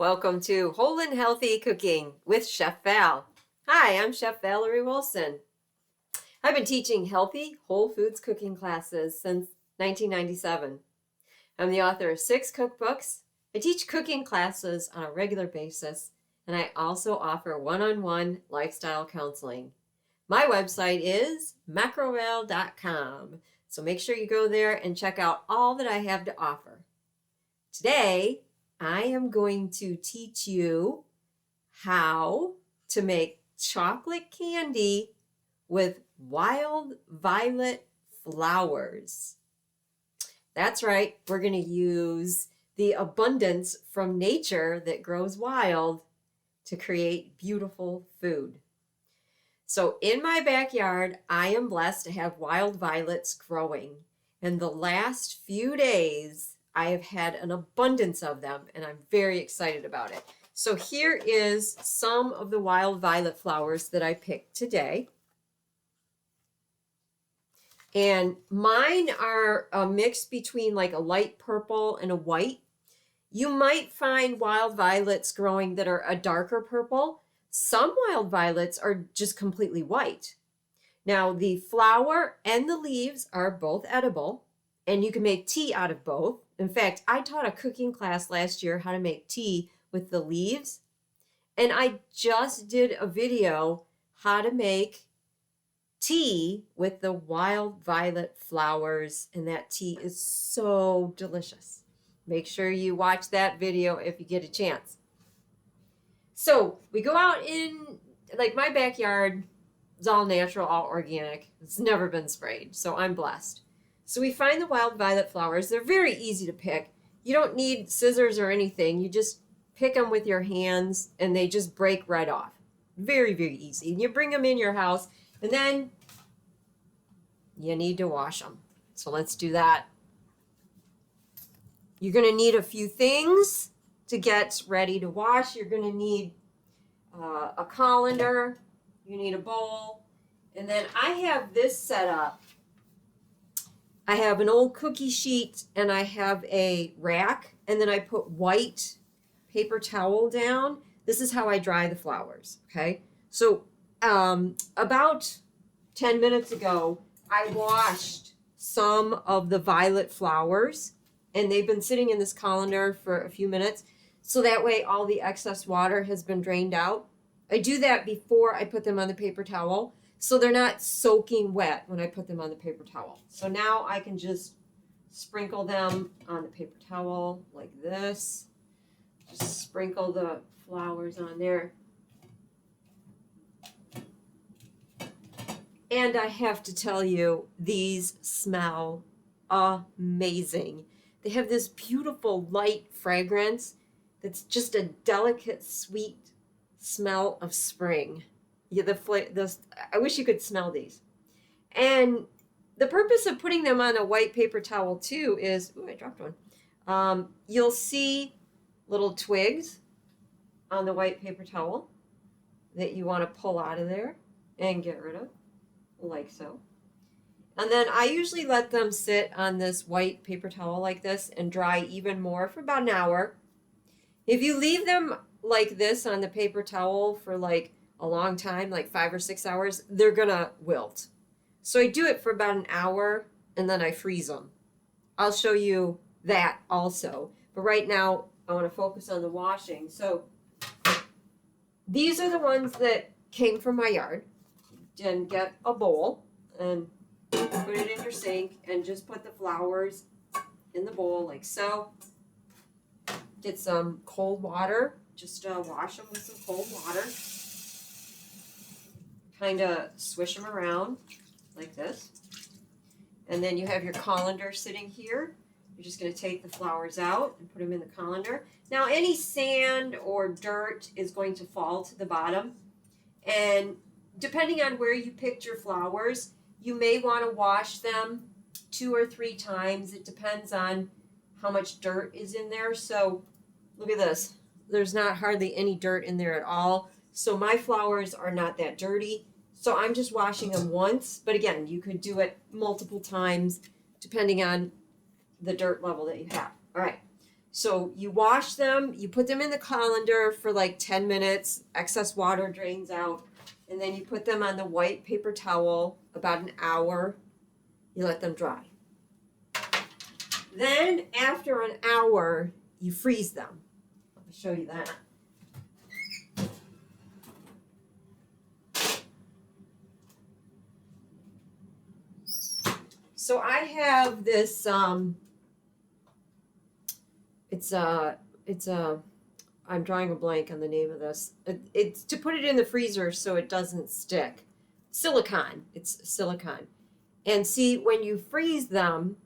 Welcome to Whole and Healthy Cooking with Chef Val. Hi, I'm Chef Valerie Wilson. I've been teaching healthy, whole foods cooking classes since 1997. I'm the author of 6 cookbooks. I teach cooking classes on a regular basis, and I also offer one-on-one lifestyle counseling. My website is macroval.com, so make sure you go there and check out all that I have to offer. Today, I am going to teach you how to make chocolate candy with wild violet flowers. That's right, we're going to use the abundance from nature that grows wild to create beautiful food. So in my backyard, I am blessed to have wild violets growing. And the last few days, I have had an abundance of them, and I'm very excited about it. So here is some of the wild violet flowers that I picked today. And mine are a mix between like a light purple and a white. You might find wild violets growing that are a darker purple. Some wild violets are just completely white. Now, the flower and the leaves are both edible, and you can make tea out of both. In fact, I taught a cooking class last year how to make tea with the leaves. And I just did a video how to make tea with the wild violet flowers. And that tea is so delicious. Make sure you watch that video if you get a chance. So we go out in, like my backyard, it's all natural, all organic. It's never been sprayed, so I'm blessed. So we find the wild violet flowers. They're very easy to pick. You don't need scissors or anything. You just pick them with your hands and they just break right off. Very, very easy. And you bring them in your house and then you need to wash them. So let's do that. You're going to need a few things to get ready to wash. You're going to need a colander. You need a bowl. And then I have this set up. I have an old cookie sheet and I have a rack, and then I put white paper towel down. This is how I dry the flowers, okay? So about 10 minutes ago, I washed some of the violet flowers, and they've been sitting in this colander for a few minutes. So that way all the excess water has been drained out. I do that before I put them on the paper towel, so they're not soaking wet when I put them on the paper towel. So now I can just sprinkle them on the paper towel like this. Just sprinkle the flowers on there. And I have to tell you, these smell amazing. They have this beautiful light fragrance that's just a delicate, sweet smell of spring. Yeah, I wish you could smell these. And the purpose of putting them on a white paper towel too is, ooh, I dropped one. You'll see little twigs on the white paper towel that you want to pull out of there and get rid of, like so. And then I usually let them sit on this white paper towel like this and dry even more for about an hour. If you leave them like this on the paper towel for like a long time, like 5 or 6 hours, they're gonna wilt. So I do it for about an hour and then I freeze them. I'll show you that also. But right now I want to focus on the washing. So these are the ones that came from my yard. And get a bowl and put it in your sink and just put the flowers in the bowl like so. Get some cold water. Just wash them with some cold water. Kind of swish them around like this. And then you have your colander sitting here. You're just going to take the flowers out and put them in the colander. Now any sand or dirt is going to fall to the bottom. And depending on where you picked your flowers, you may want to wash them 2 or 3 times. It depends on how much dirt is in there. So look at this. There's not hardly any dirt in there at all. So my flowers are not that dirty. So I'm just washing them once. But again, you could do it multiple times depending on the dirt level that you have. All right. So you wash them, you put them in the colander for like 10 minutes, excess water drains out, and then you put them on the white paper towel about an hour. You let them dry. Then after an hour, you freeze them. Let me show you that. So I have this, I'm drawing a blank on the name of this. It's to put it in the freezer so it doesn't stick. Silicone. It's silicone. And see, when you freeze them,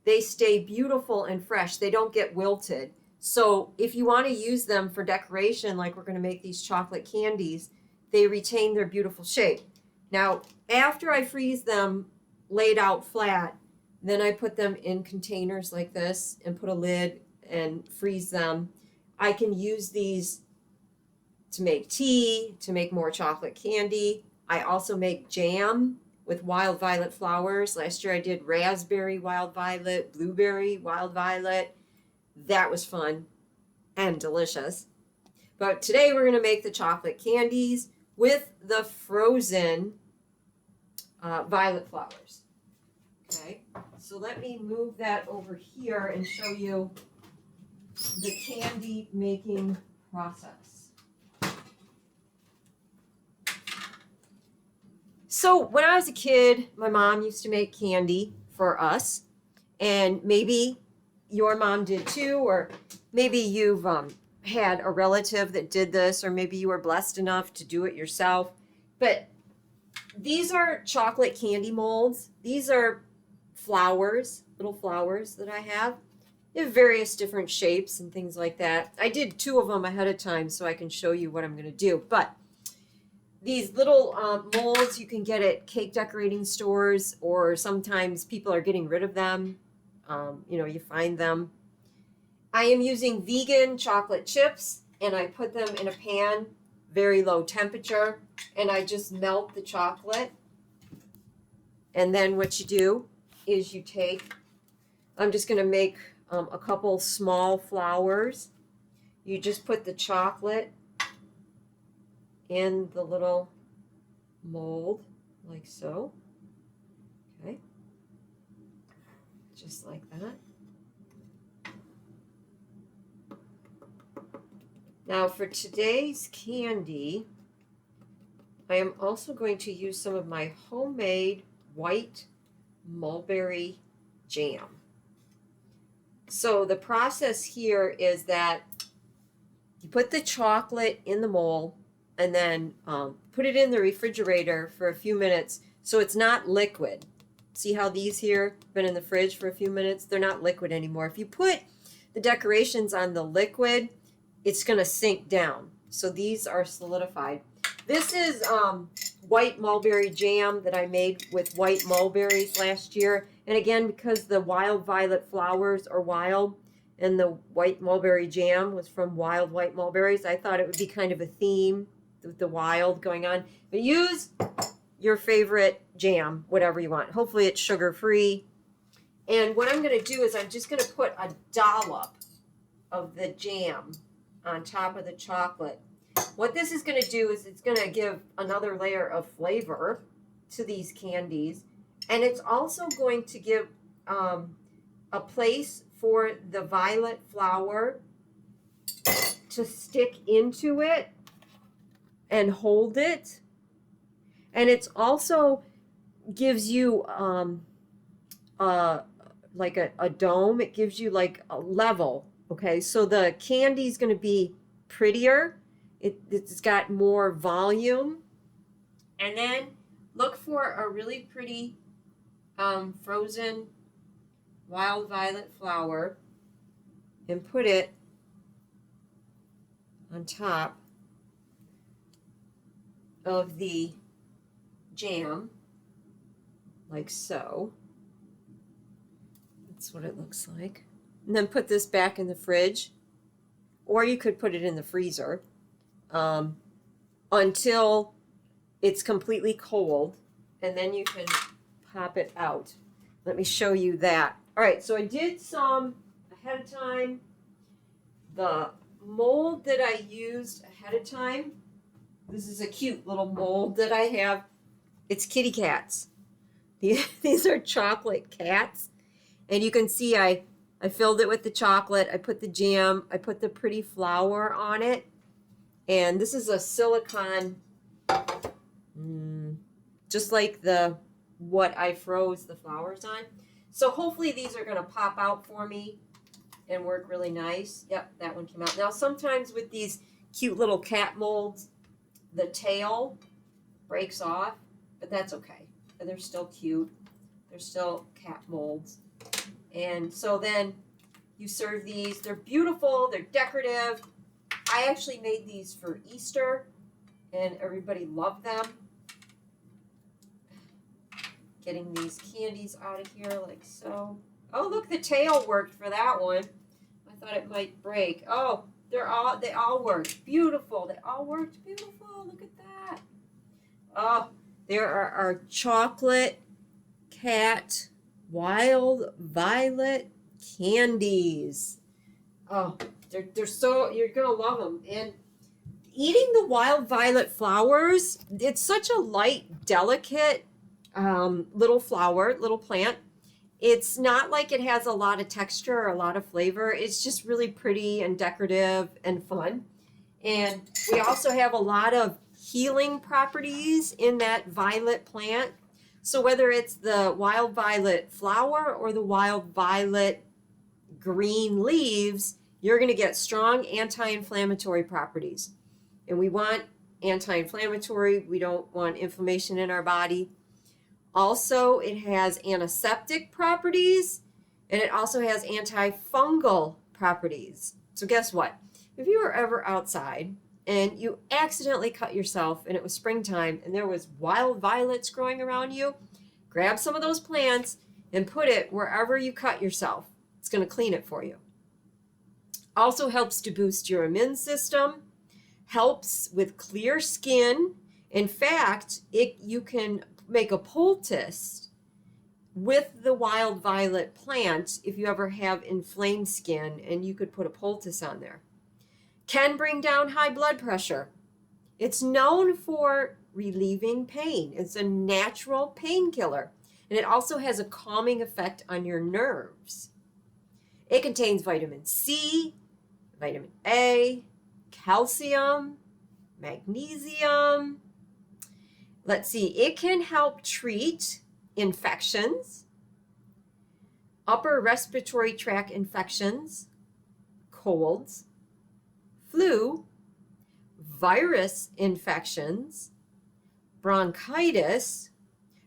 they stay beautiful and fresh. They don't get wilted. So if you want to use them for decoration, like we're going to make these chocolate candies, they retain their beautiful shape. Now, after I freeze them laid out flat, then I put them in containers like this and put a lid and freeze them. I can use these to make tea, to make more chocolate candy. I also make jam with wild violet flowers. Last year I did raspberry wild violet, blueberry wild violet. That was fun and delicious. But today we're going to make the chocolate candies with the frozen violet flowers. Okay, so let me move that over here and show you the candy making process. So when I was a kid, my mom used to make candy for us, and maybe your mom did too, or maybe you've had a relative that did this, or maybe you were blessed enough to do it yourself. But these are chocolate candy molds. These are flowers, little flowers that I have. They have various different shapes and things like that. I did 2 of them ahead of time so I can show you what I'm going to do. But these little molds you can get at cake decorating stores, or sometimes people are getting rid of them. You find them. I am using vegan chocolate chips, and I put them in a pan, very low temperature, and I just melt the chocolate. And then what you do is you take, I'm just going to make a couple small flowers. You just put the chocolate in the little mold like so. Okay, just like that. Now for today's candy, I am also going to use some of my homemade white mulberry jam. So the process here is that you put the chocolate in the mold and then put it in the refrigerator for a few minutes so it's not liquid. See how these here have been in the fridge for a few minutes? They're not liquid anymore. If you put the decorations on the liquid, it's going to sink down. So these are solidified. This is white mulberry jam that I made with white mulberries last year. And again, because the wild violet flowers are wild and the white mulberry jam was from wild white mulberries, I thought it would be kind of a theme with the wild going on. But use your favorite jam, whatever you want. Hopefully it's sugar-free. And what I'm going to do is I'm just going to put a dollop of the jam on top of the chocolate. What this is going to do is it's going to give another layer of flavor to these candies. And it's also going to give a place for the violet flower to stick into it and hold it. And it's also gives you like a dome. It gives you like a level. Okay, so the candy is going to be prettier. It's got more volume. And then look for a really pretty frozen wild violet flower and put it on top of the jam, like so. That's what it looks like. And then put this back in the fridge, or you could put it in the freezer until it's completely cold, and then you can pop it out. Let me show you that. All right, so I did some ahead of time. the mold that I used ahead of time. This is a cute little mold that I have. It's kitty cats. These are chocolate cats. And you can see I filled it with the chocolate. I put the jam. I put the pretty flower on it. And this is a silicone, just like what I froze the flowers on. So hopefully these are going to pop out for me and work really nice. Yep, that one came out. Now sometimes with these cute little cat molds, the tail breaks off, but that's okay. They're still cute. They're still cat molds. And so then you serve these. They're beautiful. They're decorative. I actually made these for Easter, and everybody loved them. Getting these candies out of here like so. Oh, look, the tail worked for that one. I thought it might break. Oh, they all worked. Beautiful. They all worked beautiful. Look at that. Oh, there are our chocolate cat wild violet candies. Oh, they're so, you're gonna love them. And eating the wild violet flowers, it's such a light, delicate little flower, little plant. It's not like it has a lot of texture or a lot of flavor. It's just really pretty and decorative and fun. And we also have a lot of healing properties in that violet plant. So whether it's the wild violet flower or the wild violet green leaves, you're going to get strong anti-inflammatory properties. And we want anti-inflammatory. We don't want inflammation in our body. Also, it has antiseptic properties, and it also has antifungal properties. So guess what? If you were ever outside and you accidentally cut yourself and it was springtime and there was wild violets growing around you, grab some of those plants and put it wherever you cut yourself. It's going to clean it for you. Also helps to boost your immune system, helps with clear skin. In fact, you can make a poultice with the wild violet plant if you ever have inflamed skin, and you could put a poultice on there. Can bring down high blood pressure. It's known for relieving pain. It's a natural painkiller, and it also has a calming effect on your nerves. It contains vitamin C, vitamin A, calcium, magnesium. Let's see, it can help treat infections, upper respiratory tract infections, colds, flu, virus infections, bronchitis,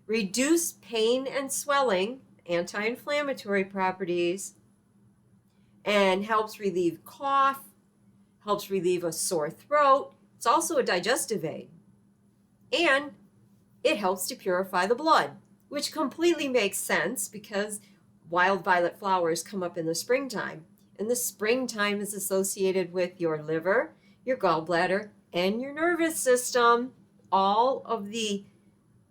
reduce pain and swelling, anti-inflammatory properties, and helps relieve cough, helps relieve a sore throat. It's also a digestive aid. And it helps to purify the blood, which completely makes sense because wild violet flowers come up in the springtime. And the springtime is associated with your liver, your gallbladder, and your nervous system. All of the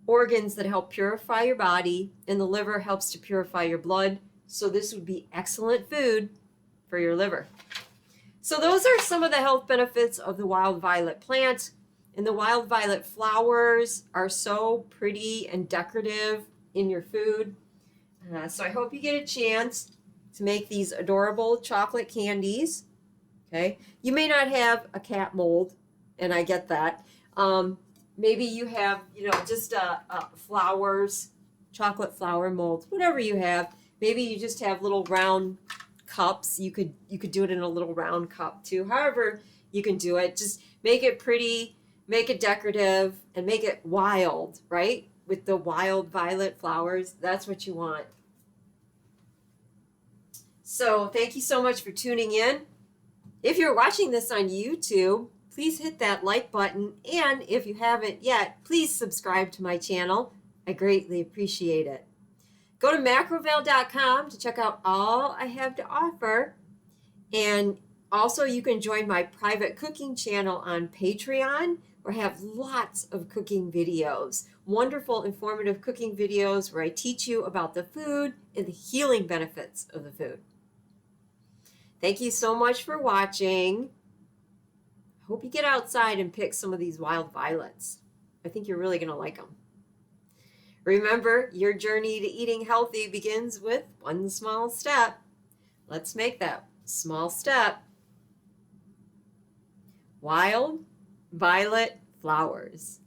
organs that help purify your body, and the liver helps to purify your blood. So this would be excellent food for your liver. So those are some of the health benefits of the wild violet plant. And the wild violet flowers are so pretty and decorative in your food. So I hope you get a chance to make these adorable chocolate candies. Okay, you may not have a cat mold, and I get that. Maybe you have, just flowers, chocolate flower molds, whatever you have. Maybe you just have little round cups. You could do it in a little round cup too. However you can do it, just make it pretty, make it decorative, and make it wild, right? With the wild violet flowers, that's what you want. So thank you so much for tuning in. If you're watching this on YouTube, please hit that like button. And if you haven't yet, please subscribe to my channel. I greatly appreciate it. Go to macrovale.com to check out all I have to offer. And also you can join my private cooking channel on Patreon, where I have lots of cooking videos, wonderful informative cooking videos where I teach you about the food and the healing benefits of the food. Thank you so much for watching. Hope you get outside and pick some of these wild violets. I think you're really going to like them. Remember, your journey to eating healthy begins with one small step. Let's make that small step wild violet flowers.